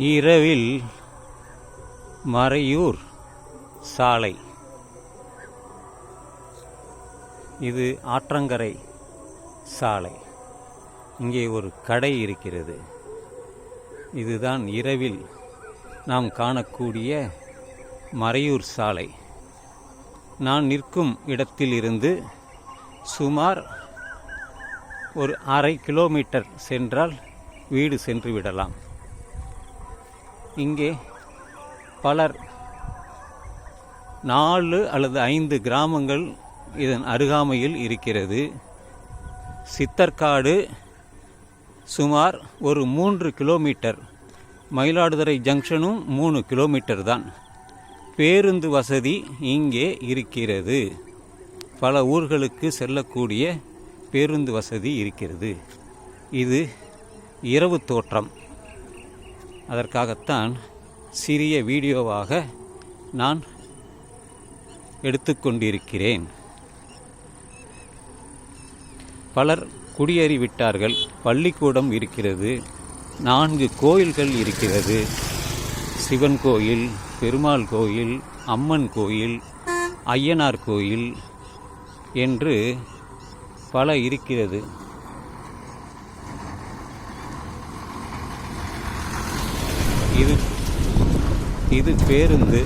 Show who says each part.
Speaker 1: இரவில் மறையூர் சாலை. இது ஆற்றங்கரை சாலை. இங்கே ஒரு கடை இருக்கிறது. இதுதான் இரவில் நாம் காணக்கூடிய மறையூர் சாலை. நான் நிற்கும் இடத்திலிருந்து சுமார் ஒரு 1/2 கிலோமீட்டர் சென்றால் வீடு சென்று விடலாம். இங்கே பலர் 4 அல்லது 5 கிராமங்கள் இதன் அருகாமையில் இருக்கிறது. சித்தர்காடு சுமார் ஒரு 3 கிலோமீட்டர், மயிலாடுதுறை ஜங்ஷனும் 3 கிலோமீட்டர் தான். பேருந்து வசதி இங்கே இருக்கிறது. பல ஊர்களுக்கு செல்லக்கூடிய பேருந்து வசதி இருக்கிறது. இது இரவு தோற்றம். அதற்காகத்தான் சிறிய வீடியோவாக நான் எடுத்துக்கொண்டிருக்கிறேன். பலர் குடியேறிவிட்டார்கள். பள்ளிக்கூடம் இருக்கிறது. 4 கோயில்கள் இருக்கிறது. சிவன் கோயில், பெருமாள் கோயில், அம்மன் கோயில், ஐயனார் கோயில் என்று பல இருக்கிறது. இது பேருந்து.